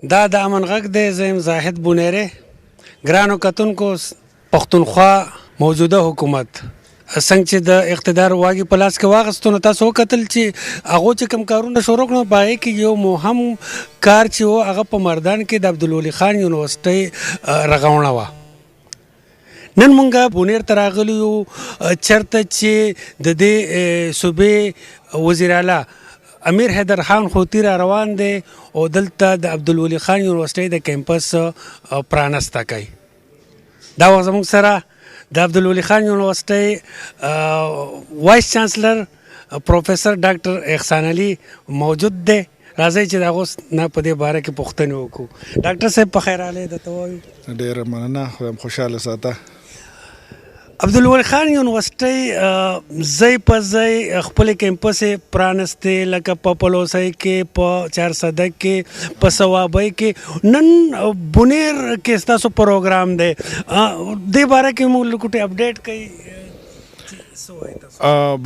دا د امن غږ دی. زه یم زاهد بونیری. ګرانو کتونکو، پښتونخوا موجوده حکومت څنګه چې د اقتدار واګي په لاس کې واغستو، نو تاسو وکتل چې هغه چې کوم کارونه شروع کړو په هغې کې یو مهم کار چې و هغه په مردان کې د عبدالولي خان یونیورسټۍ رغونه وه. نن مونږ بونیر ته راغلي یو چېرته چې د دې صوبې وزیر اعلی امیر حیدر خان خوطي را روان دی او دلته د عبدالولي خان یونیورسټۍ د کیمپس پرانسته کوي. دا وخت زموږ سره د عبدالولي خان یونیورسټۍ وایس چانسلر پروفیسر ډاکټر احسان علي موجود دی. راځئ چې د هغو نه په دې باره کې پوښتنې وکړو. ډاکټر صاحب په خیر راغلی درته وایو. ډېره مننه، خدای مو خوشحاله ساته. عبدالولي خان یونیورسټۍ ځای په ځای خپلې کیمپسې پرانستې، لکه په پلوسۍ کې، په چارسده کې، په صوابۍ کې. نن بونیر کې ستاسو پروګرام دی، دې باره کې موږ لکوټې اپډیټ کوي.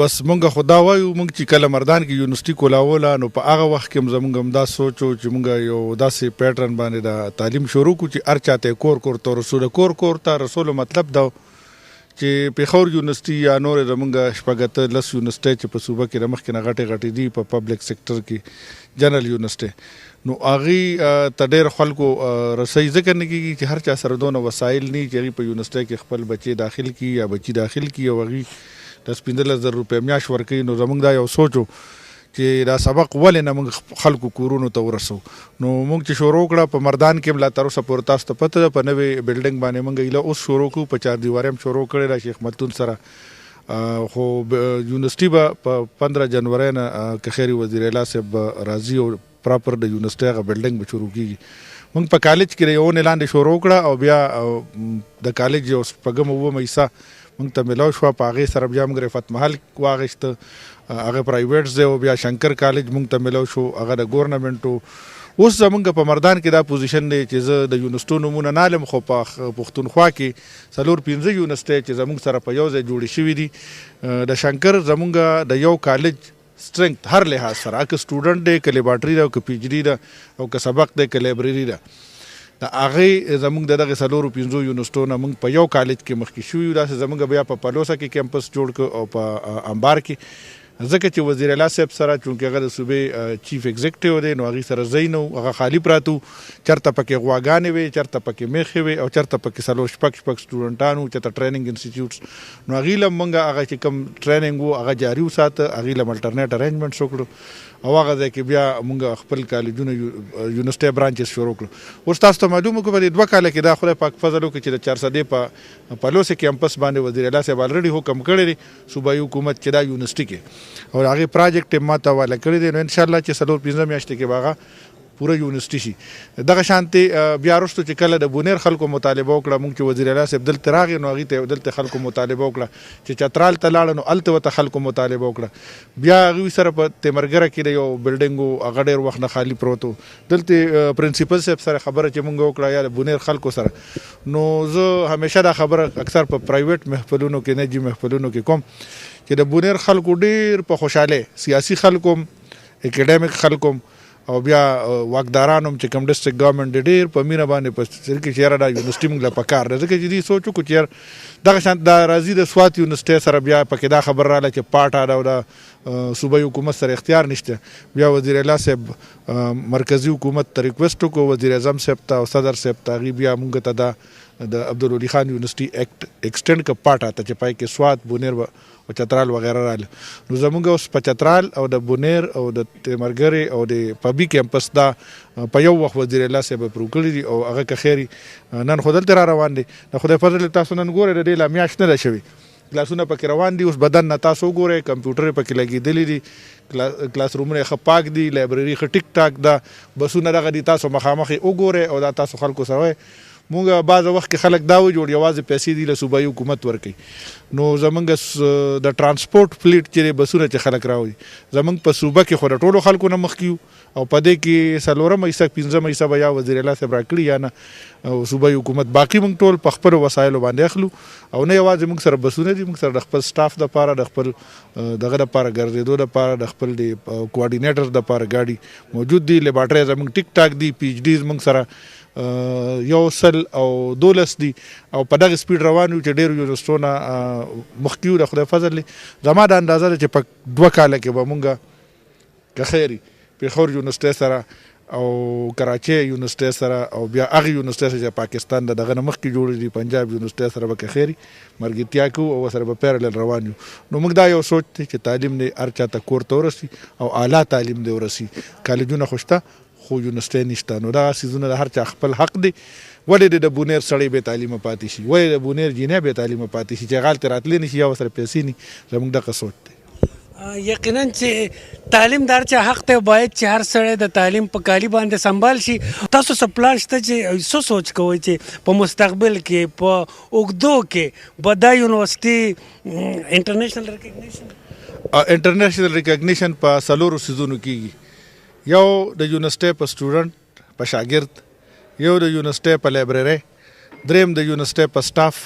بس مونږ خو دا وایو، مونږ چې کله مردان کې یونیورسټي کولاوله نو په هغه وخت کې زمونږ هم دا سوچ و چې مونږ یو داسې پیټرن باندې د تعلیم شروع کړو چې هر چاته کور ته رسوله. کور ته رسولو مطلب دا چې پېښور یونیورسټي یا نورې زمونږ شپږ اتیا لس یونیورسټۍ چې په صوبه کې د مخکې نه غټې دي په پبلک سیکټر کې جنرال یونیورسټۍ، نو هغې ته ډېر خلکو رسۍ ځکه نه کېږي چې هر چا سره دونه وسایل نه چې هغوی په یونیورسټۍ کې خپل بچې داخل کړي یا بچي داخل کړي او هغوی د 15,000 روپۍ میاشت ورکوي. نو زمونږ دا یو سوچ و چې دا سبق ولې نه موږ خلکو کورونو ته ورسو. نو موږ چې شروع کړه په مردان کې هم لا تر اوسه پورې تاسو ته پته ده په نوې بلډینګ باندې موږ ایله اوس شروع کړو، په 4 دیوارۍ هم شروع کړې ده شیخ ملتون سره. خو یونیورسټي به په 15 جنورۍ نه که خیر وزیر اعلی صاحب راځي او پراپر د یونیورسټۍ هغه بلډینګ به شروع کېږي. موږ په کالج کې د یوې لاندې شروع کړه او بیا د کالج یو شپږم اووم حصه موږ ته میلاو شوه. په هغې سره بیا موږ رفعت محل واخیسته، هغه پرایویټ دی، او بیا شنکر کالج موږ ته میلاو شو، هغه د ګورنمنټ. اوس زمونږ په مردان کې دا پوزیشن دی چې زه د یونیورسټو نومونه نه علم، خو په پښتونخوا کې 4-5 یونیورسټۍ چې زمونږ سره په یو ځای جوړې شوي دي. د شنکر زمونږ د یو کالج سټرنګ هر لحاظ سره، که سټوډنټ دی، که لیبارټري ده، که پی ایچ ډي ده، او که سبق دی، که لایبرري ده، د هغې زمونږ د دغې 4-5 یونیورسټو نه موږ په یو کالج کې مخکې شوي یو. داسې زمونږ بیا په پلوسه کې کیمپس جوړ کړ او په انبار کې، ځکه چې وزیر اعلی صاحب سره چونکې هغه د صوبې چیف ایگزیکټیو دی نو هغې سره ځای نه و، هغه خالي پراته وو. چېرته پکې غواګانې وې، چېرته پکې میښې وې، او چېرته پکې 4-6 سټوډنټان وو، چېرته ټریننګ انسټیټیوټس. نو هغې له موږ هغه چې کوم ټریننګ وو هغه جاري وساته، هغې له الټرنیټ ارینجمنټس وکړو او هغه ځای کې بیا موږ خپل کالجونه یونیورسټۍ برانچز شروع کړو. اوس تاسو ته معلومه کړو په دې 2 کاله کې دا خدای پاک فضل وکړي چې د 400 په پلوسې کیمپس باندې وزیر اعلی صاحب الریډي حکم کړی دی صوبایي حکومت چې دا یونیورسټي کې، او هغې پراجیکټ یې ما ته حواله کړی دی. نو انشاءالله چې 4-5 میاشتې کې به هغه پوره یونیورسټي شي. دغه شانتې بیا وروسته چې کله د بونیر خلکو مطالبه وکړه، موږ چې وزیر اعلی صاحب دلته راغی نو هغې ته دلته خلکو مطالبه وکړه چې چترال ته لاړه نو هلته ورته خلکو مطالبه وکړه. بیا هغوی سره په تیمرګره کې د یو بلډینګ و، هغه ډېر وخت نه خالي پروت و. دلته پرنسپل صاحب سره خبره چې موږ وکړه یا د بونیر خلکو سره، نو زه همیشه دا خبره اکثر په پرایویټ محفلونو کې، نجي محفلونو کې کوم چې د بونیر خلکو ډېر په خوشحالی، سیاسي خلکو هم، اکیډمیک خلکو هم، او بیا واکداران هم چې کوم ډسټرکټ ګورنمنټ ډېر په مینه باندې په سر کې چې یاره دا یونیورسټي موږ له پکار ده. ځکه چې دوی سوچ وکړو چې یار دغه شان دا راځي د سوات یونیورسټۍ سره بیا پکې دا خبر راغله چې پاټه ده او د صوبایي حکومت سره اختیار نشته. بیا وزیر اعلی صاحب مرکزي حکومت ته ریکویسټ وکړو، وزیر اعظم صاحب ته او صدر صاحب ته، هغوی بیا موږ ته دا د عبدالولي خان یونیورسټي ایکټ ایکسټینډ کړ پاټه ته، چې پای کې سوات، بونیر او چترال وغیره راغله. نو زمونږ اوس په چترال او د بونیر او د تیمرګرې او د پبي کیمپس دا په یو وخت وزیر اعلی صاحب اپروو کړي دي او هغه که خیري نن خو دلته را روان دي. د خدای فضل تاسو نن ګورئ د دې لا میاشت نه ده شوې، کلاسونه پکې روان دي. اوس بدن نه تاسو وګورئ، کمپیوټر یې پکې لګېدلي دي، کلاس رومونه یې ښه پاک دي، لایبرري ښه ټیک ټاک ده، بسونه دغه دي، تاسو مخامخ یې وګورئ او دا تاسو خلکو سره وایئ. مونږ بعض وخت کې خلک دا وایي جوړ یوازې پیسې دي له صوبایي حکومت ورکوي نو زمونږ د ترانسپورټ فلیټ چې بسونه چې خلک راوړي زمونږ په صوبه کې خو د ټولو خلکو نه مخکې یو او په دې کې 4 حصہ 15 حصہ به یا وزیر اعلی صاحب راکړي یا نه صوبایي حکومت باقي موږ ټول په خپل وسایلو باندې اخلو او نه یوازې موږ سره بسونه دي موږ سره د خپل سټاف لپاره د خپل دغه لپاره ګرځېدو لپاره د خپل د کوارډینیټر لپاره ګاډي موجود دي لیبارټري زموږ ټیک ټاک دي پی ایچ ډیز موږ سره 100 او 12 دي او په دغه سپیډ روان یو چې ډېر یونیورسټونه مخکې د خدای فضل زما د اندازه چې په 2 کاله کې به مونږ که خیري پیښور یونیورسټۍ سره او کراچۍ یونیورسټۍ سره او بیا هغه یونیورسټۍ چې پاکستان دغه نه مخکې جوړې دي پنجاب یونیورسټۍ سره به که خیري مرګتیا کوو او سره به پیرلل روان یو نو موږ دا یو سوچ دی چې تعلیم دې هر چا ته کور ته ورسي او اعلی تعلیم دې ورسي کالجونه خو شته خو یونیورسټۍ نشته نو دغه څیزونه د هر چا خپل حق دی ولې د بونیر سړی بې تعلیمه پاتې شي ولې د بونیر جینۍ بې تعلیمه پاتې شي چې هغه راتلی نه شي یا ورسره پیسې نه زموږ دغه سوچ دی یقینا چې تعلیم دار چې حق ته باید چې هر سړی د تعلیم په کالی باندې سنبال شي تاسو څه پلان شته چې څه سوچ کوئ چې په مستقبل کې په اوږدو کې به دا یونیورسټي انټرنیشنل ریکګنیشن په 4 سیزونو کېږي یو د یونیورسټۍ په سټوډنټ په شاګرد یو د یونیورسټۍ په لایبرری دریم د یونیورسټۍ په سټاف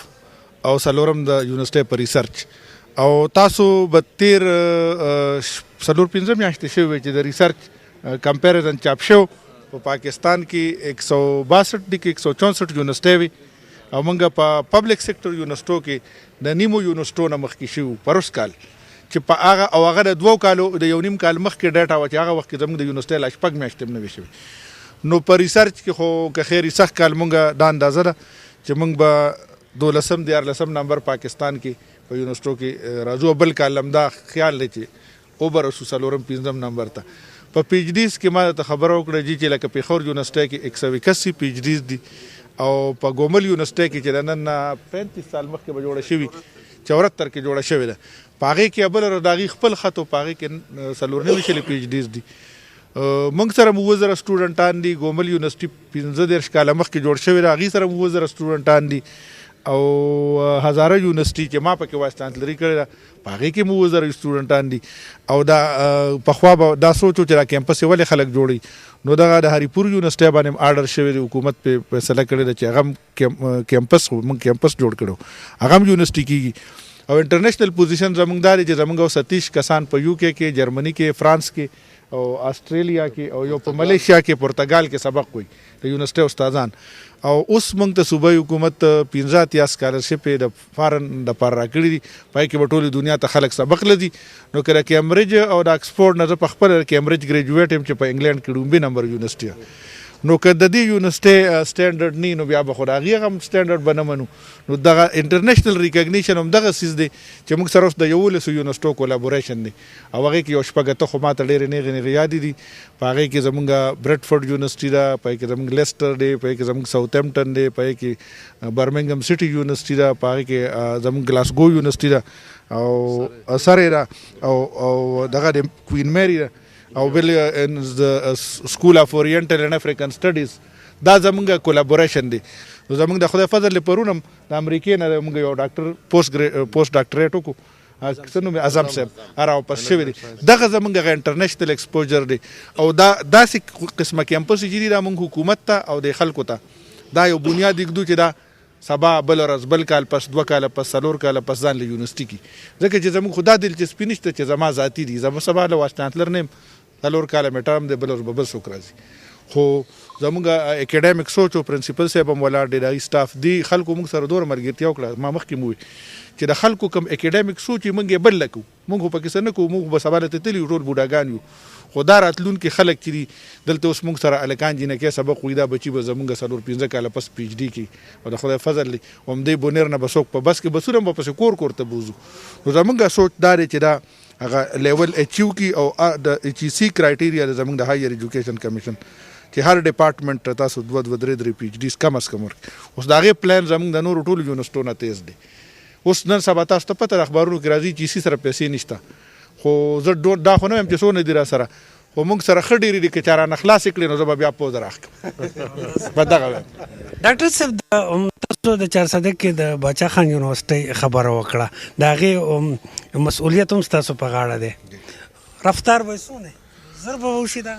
او څلورم د یونیورسټۍ په ریسرچ او تاسو به تیر 4-5 میاشتې شوې چې د ریسرچ کمپیریزن چاپ شو په پاکستان کې 162 دي کې 164 یونیورسټۍ وي او موږ په پبلک سېکټر یونیورسټو کې د نیمو یونیورسټو نه مخکې شو پروس کال چې په هغه او هغه د 2 کالو د یو نیم کال مخکې ډاټا و چې هغه وخت کې زموږ د یونیورسټۍ لا شپږ میاشتې نه وي شوي نو په ریسرچ کې خو که خیري سخت کال موږ دا اندازه ده چې موږ به 12 نمبر پاکستان کې په یونیورسټو کې راځو بل کال دا خیال دی چې اوبر رسو 4-5 نمبر ته په پی ایچ ډیز کې ما ته خبره وکړه چې لکه پیښور یونیورسټۍ کې 181 پی ایچ ډیز دي او په ګومل یونیورسټۍ کې چې نن 35 سال مخکې به جوړه شوي 74 کې جوړه شوې ده په هغې کې بل رداغي خپل خط او په هغې کې 4 پی ایچ ډیز دي موږ سره 2000 سټوډنټان دي ګومل یونیورسټي 15 کاله مخکې جوړ شوی ده هغې سره 2000 سټوډنټان دي او هزاره یونیورسټي چې ما پکې وایس چانسلري کړې ده په هغې کې مو 2000 سټوډنټان دي او دا پخوا به دا سوچ و چې دا کیمپس یې ولې خلک جوړوي نو دغه د هریپور یونیورسټۍ باندې آرډر شوی دی حکومت په فیصله کړې ده چې هغه هم کیمپس موږ کیمپس جوړ کړو هغه هم یونیورسټي کېږي او انټرنیشنل پوزیشن زموږ دا دی چې زموږ 37 کسان په یو کې جرمني کې فرانس کې او استرالیا کې او یو په ملیشیا کې پرتګال کې سبق کوي د یونیورسټۍ استادان او اوس موږ ته صوبایي حکومت 15 سکالرشپ د فارن د پر راکړي دي پای کې په ټولې دنیا ته خلک سبق لدي نو کله کیمبرج او د اکسفورډ نه په خپل کیمبرج ګریجویټ هم چې په انګلند کې لومبي نمبر یونیورسټي نو که د دې یونیورسټۍ سټانډرډ نه نو بیا به خو د هغې هم سټانډرډ به نه منو نو دغه انټرنیشنل ریکګنیشن هم دغه څیز دی چې موږ سره اوس د 11 یونیورسټو کولابوریشن دی او هغې کې یو شپږ خو ماته ډېرې نیغې یادې دي په هغې کې زموږ برډفورډ یونیورسټي ده په هغې کې زموږ لیسټر دی په هغې کې زموږ ساوث هیمپټن دی په هغې کې برمنګم سټي یونیورسټي ده په هغې کې زموږ ګلاسګو یونیورسټي ده او سرې ده او دغه د کوین میری ده او بل د سکول اف اورینټل اینڈ افریقن سټډیز دا زموږ کولابوریشن دی نو زموږ د خدای فضل پرونم د امریکې نه موږ یو ډاکټر پوسټ ډاکټریټ وکړو څه نوم اعظم صاحب راواپس شوی دی دغه زموږ انټرنیشنل ایکسپوجر دی او دا داسې قسمه کیمپس چې دي دا موږ حکومت ته او د خلکو ته دا یو بنیاد ایږدو چې دا سبا بل ورځ بل کال پس 2 کاله پس 4 کاله پس ځان له یونیورسټي کې ځکه چې زموږ خدا دلچسپي نشته چې زما ذاتي دي زما سبا له وایس چانسلر نیم 4 کاله مې ټرم دی بل ورځ به بل څوک راځي خو زموږ اکیډمیک سوچ او پرنسپل صاحب هم ولاړ دی د سټاف دی خلکو موږ سره دوره ملګرتیا وکړه ما مخکې مو چې د خلکو کم اکیډمیک سوچ یې موږ یې بل لکو موږ په کې څه نه کوو موږ به سبا ته تللي ټول بوډاګان یو خو دا راتلونکي خلک چې دي دلته اوس موږ سره هلکان جینکۍ سبق وایي دا بچي به زموږ 4-5 کاله پس پی ایچ ډي کې او د خدای فضل دی همدې بونیر نه به څوک په بس کې بسونه به پسې کور ته بوځو نو زموږ سوچ دا دی چې دا هغه لیول اچیو کی او د ایچ ای سی کرایټیریا د زموږ د هایر ایجوکیشن کمیشن چې هر ډپارټمنټ ته تاسو 2-3 پی ایچ ډیز کم از کم ورکړي اوس د هغې پلان زموږ د نورو ټولو یونیورسټو نه تیز دی اوس نن سبا تاسو ته پته د اخبارونو کې راځي چې سی سره پیسې نشته خو زه دا خو نه وایم چې څونه دي را سره و موږ سره ښه ډېرې دي که چا رانه خلاصې کړې نو زه به بیا پوزه راښکم په دغه وایم. ډاکټر صاحب تاسو د چارصدق کې د باچا خان یونیورسيټۍ خبره وکړه د هغې مسؤلیت هم ستاسو په غاړه دی. رفتار به څونه زر به وشي دا؟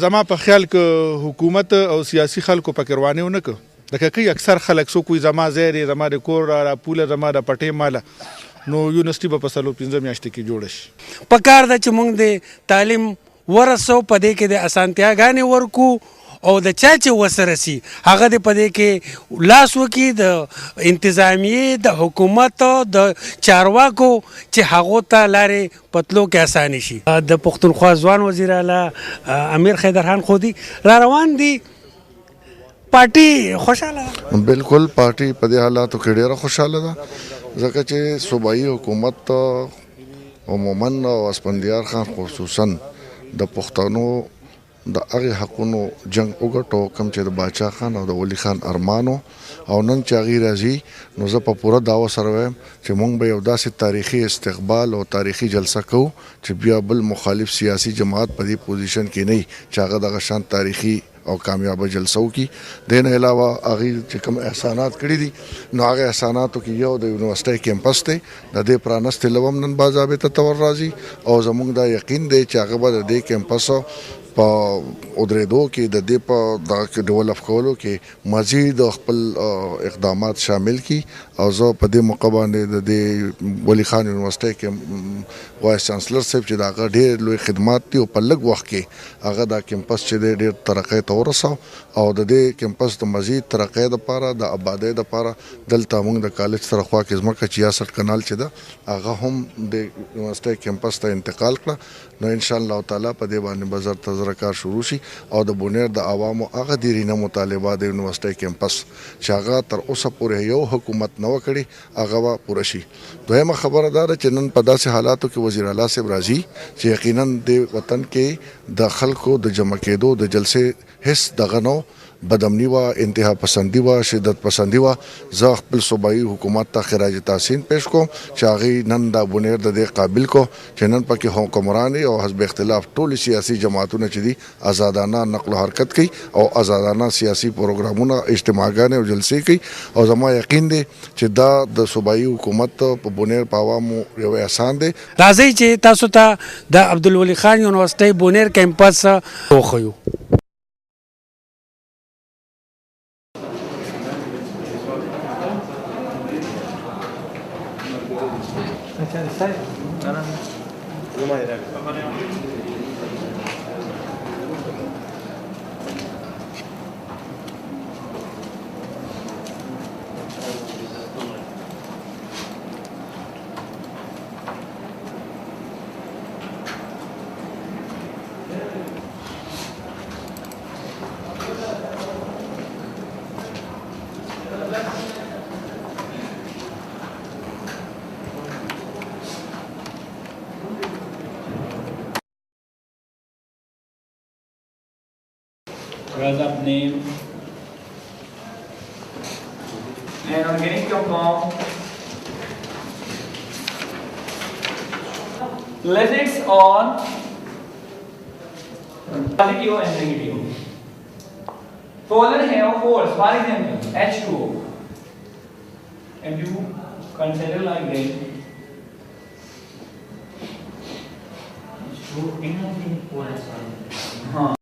زما په خیال که حکومت او سیاسي خلکو پکې روانې ونه کړه لکه کوي اکثر خلک څوک وایي زما ځای دی زما د کور راپوله زما د پټۍ ماله نو یونیورسيټي به په 4-5 میاشتې کې جوړه شي. پکار ده چې موږ د تعلیم ورسو په دې کې د اسانتیاګانې ورکو او د چا چې وسره سي هغه د په دې کې لاس وکړي د انتظامیې د حکومت د چارواکو چې هغو ته لارې پتلو کې اساني شي. د پښتونخوا ځوان وزیر اعلی امیر حیدرخان خودي را روان دي پارټي خوشاله ده؟ بالکل پارټي په دې حالاتو کې ډېره خوشاله ده ځکه چې صوبایي حکومت عموما او اسفندیار خان خصوصا د پښتنو د هغې حقونو جنګ وګټو کوم چې د باچا خان او د ولی خان ارمانو او نن چې هغې راځي نو زه په پوره دعوه سره وایم چې موږ به یو داسې تاریخي استقبال او تاریخي جلسه کوو چې بیا بل مخالف سیاسي جماعت په دې پوزیشن کې نه وي چې هغه دغه شان تاریخي او کامیابه جلسه وکړي. د نه علاوه هغې چې کوم احسانات کړي دي نو هغه احساناتو کې یو د یونیورسيټۍ کیمپس دی د دې پرانستې له هم نن باضابطه طور راځي او زموږ دا یقین دی چې هغه به د دې کیمپس په ودرېدو کې د دې په دغه ډیولپ کولو کې مزید خپل اقدامات شامل کړي او زه په دې موقع باندې د دې ولی خان یونیورسيټۍ کې وایس چانسلر صاحب چې د هغه ډېر لوی خدمات دي او په لږ وخت کې هغه دا کیمپس چې دی ډېر ترقۍ ته ورساو او د دې کیمپس د مزید ترقۍ دپاره د آبادۍ دپاره دلته موږ د کالج سره خوا کې ځمکه 66 کنال چې ده هغه هم د یونیورسيټۍ کیمپس ته انتقال کړه نو انشاءالله تعالی په دې باندې به زر تر زره کار شروع شي او د بونیر د عوامو هغه دیرینه مطالبه د یونیورسيټۍ کیمپس چې هغه تر اوسه پورې یو حکومت نه وکړي هغه به پوره شي. دویمه خبره دا ده چې نن په داسې حالاتو کې وزیر اعلی صاحب راځي چې یقینا د وطن کې د خلکو د جمع کېدو د جلسې هیڅ دغه نو بدامني وه انتها پسندي وه شدت پسندي وه. زه خپل صوبایي حکومت ته خراج تحسین پیش کوم چې هغې نن دا بونیر د دې قابل کو چې نن پکې حکمران او حزب اختلاف ټولې سیاسي جماعتونه چې دي آزادانه نقل و حرکت کوي او آزادانه سیاسي پروګرامونه اجتماعګانې او جلسې کوي او زما یقین دی چې دا د صوبایي حکومت په بونیر په عوامو یو احسان دی. راځئ چې تاسو ته د عبدالولي خان یونیورسيټۍ بونیر کیمپس وښیو. Rise up name. And organic compound. Lytics on positive and negative. Polar have force, for example, H2O. And you consider like this. Huh.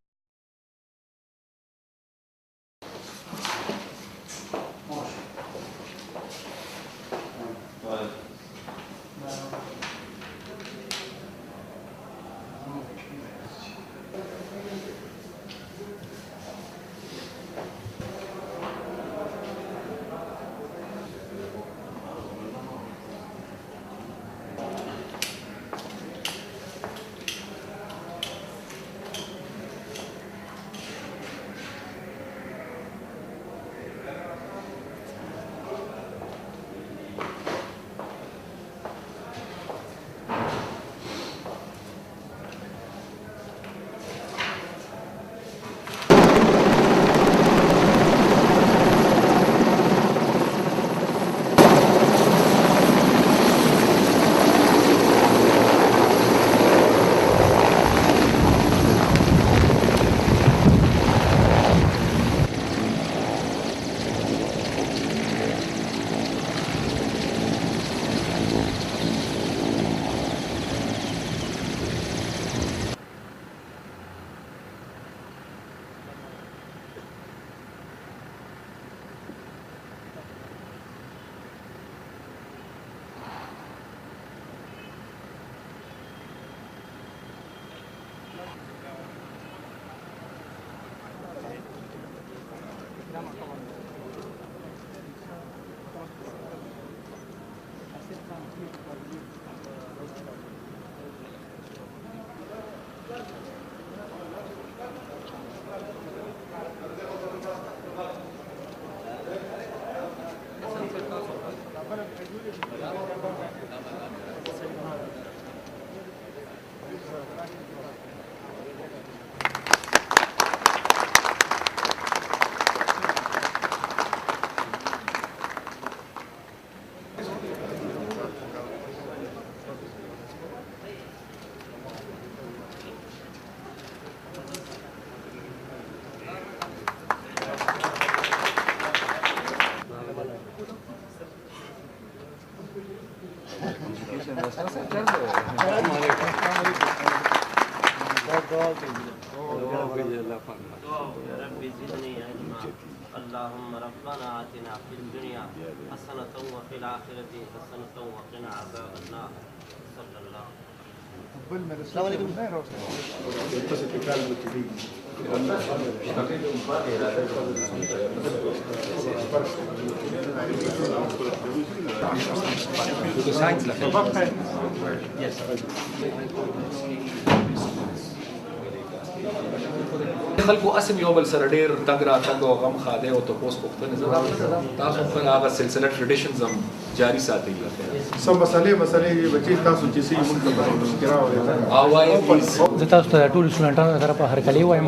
اللهم ربنا آتنا في الدنيا حسنة وفي الآخرة حسنة وقنا عذاب النار صلى الله خلکو اسم یو بل سره ډېر تګ راتګ او غم ښادۍ او تپوس پوښتنې زه تاسو خپل هغه سلسله ټریډیشنز هم جاري ساتئ سم مسلې بچي تاسو چې سي موږ ته مذکره او وایي پلیز زه تاسو ته ټول سټوډنټانو طرفه هرکلی وایم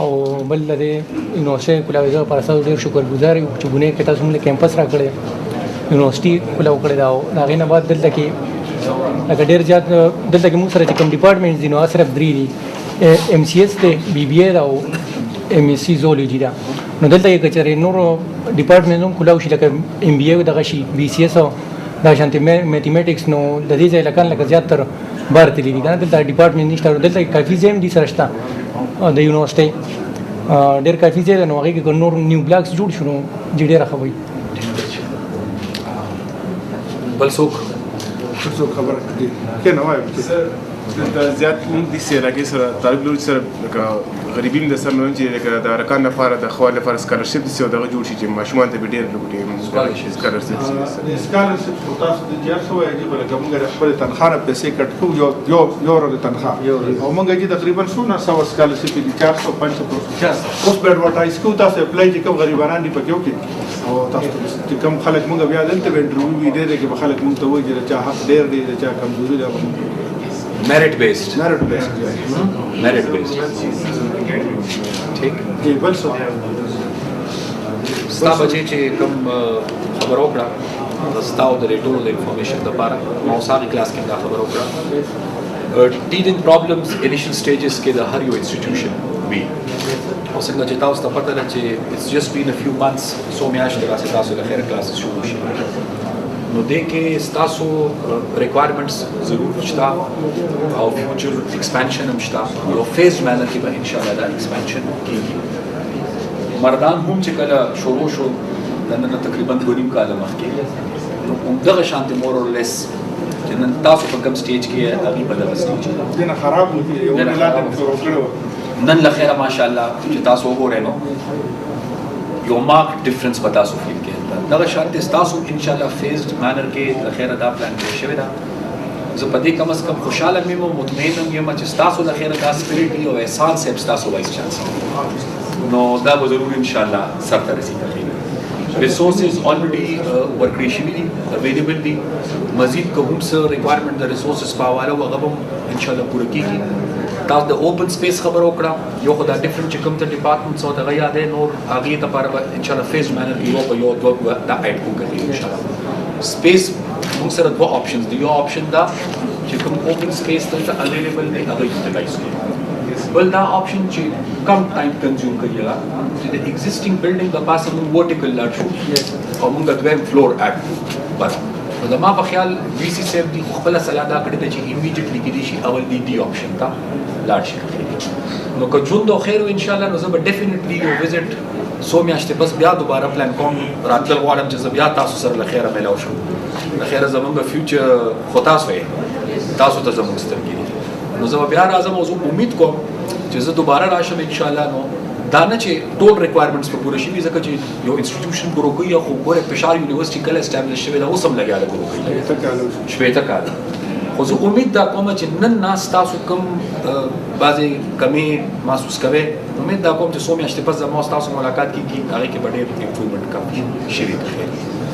او بل د یونیورسيټي کولاوي پر اساس ډېر شکرګزار یو چې بونه کې تاسو موږ کیمپس راکړی یونیورسيټي کولاو کړی دا او هغې نه بعد دلته کې لکه ډېر زیات دلته کې موږ سره چې کوم ډپارټمنټس دي نو صرف 3 دي MCS دی BBA دا او MSc زولوجي دا نو دلته کې کچره نور ډپارټمنټ هم کولاو شي لکه MBA دغه شي BCS او دا شانتي میتھمیټکس نو د دې ځای لکه زیات تر بار تللی دي کنه دلته ډپارټمنټ نشته دلته کافي زم دي سرشتہ د یونیورسيټي ډېر کافي ځای نو هغه کې نور نیو بلاکس جوړ شونه جډې راخوي بل څوک خبر کې نه وایم د زیات موږ د سیراګي سره طالب لور سره غریبین د سره نو چې د ارکان لپاره د خوال لپاره سکالرشپ دي او دغه جوړ شي چې ماشومان ته ډېر لګوټي سکالرشپ تاسو د جیر سو یې بل کوم غره خپل تنخواه نه پیسې کټ کو یو ورو د تنخواه او موږ چې تقریبا 100 سکالرشپ دي 400 500 اوس په اډورټایز کو تاسو اپلای چې کوم غریبانان دي پکې وکړي او تاسو چې کوم خلک موږ بیا دلته انټرویو وی دي چې خلک موږ ته وایي چې چا حق ډېر دي چا کمزوري ده merit based ٹھیک جی بل څه ستا بچی چې کوم خبر وکړه ستا او د ټولو د انفارمیشن لپاره ما اوس هغې کلاس کې دا خبر وکړه ټیدنګ پرابلمز انیشل سټیجز کې د هر یو انسټیټیوشن وي او څنګه چې تاسو ته پته ده چې اټس جسټ بین ا فیو منثس څو میاشتې راسې تاسو له خیره کلاسز شروع شي نو دې کې ستاسو ریکوایرمنټس ضرور شته او فیوچر ایکسپانشن هم شته یو فیز مینر کې به انشاءالله دا ایکسپانشن کېږي مردان هم چې کله شروع شو د نن تقریبا 2.5 کاله مخکې نو همدغه شانتې مور اور لیس چې نن تاسو په کوم سټیج کې هغوی په دغه سټیج دنه خراب و دي یو ملت شروع کړو نن له خیره ماشاءالله چې تاسو وګورئ نو یو مارک ډیفرنس به تاسو فیل کړئ دغه شانتې ستاسو انشاءالله فیزډ مینر کې د خیره دا پلان کړی شوی ده زه په دې کم از کم خوشحاله یم او مطمئن یم چې ستاسو د خیره دا سپریټ وي او احسان صاحب ستاسو وایس چانسلر نو دا به ضرور انشاءالله سرته رسېږي ریسورسز آلریډي ورکړی شوي دي اویلیبل دي مزید که هم څه ریکوایرمنټ د ریسورسز په حواله و هغه به هم انشاءالله پوره کېږي تاسو د اوپن سپیس خبره وکړه یو خو دا ډفرنټ چې کوم ته ډپارټمنټس او دغه یادې نور هغې دپاره به انشاءالله فیز مینر کې یو په یو دوه دا ایډ کوو انشاءالله سپیس موږ سره دوه آپشنز دي یو آپشن دا چې کوم اوپن سپیس دلته اویلیبل دی هغه یوټیلایز کړو بل دا آپشن چې کم ټایم کنزیوم کوي هغه چې د ایگزسټینګ بلډینګ د پاسه موږ ورټیکل لاړ شو او موږ دویم فلور ایډ بس نو زما په خیال وی سی صاحب دي خپله صلاح دا کړې ده چې ایمیډیټلی کېدای شي اول دی آپشن ته لاړ شي نو که ژوند او خیر و انشاءالله نو زه به ډیفینټلی یو وزټ څو میاشتې بس بیا دوباره پلان کوم راتلل غواړم چې زه بیا تاسو سره له خیره میلاو شم له خیره زمونږ فیوچر خو تاسو یې تاسو ته زمونږ سترګې دي نو زه به بیا راځم او زه امید کوم چې زه دوباره راشم انشاءالله نو دا نه چې ټول ریکوایرمنټس په پوره شوي ځکه چې یو انسټیټیوشن پوره کوي خو ګوره فشار یونیورسټي کله اسټابلیش شوی ده اوس هم لګیا ده پوره کوي شپېته کاله خو زه امید دا کوم چې نن ناست تاسو کوم بعضې کمې محسوس کوئ امید دا کوم چې څو میاشتې پس زما ستاسو ملاقات کېږي هغې کې به ډېر امپروومنټ کم شوي ده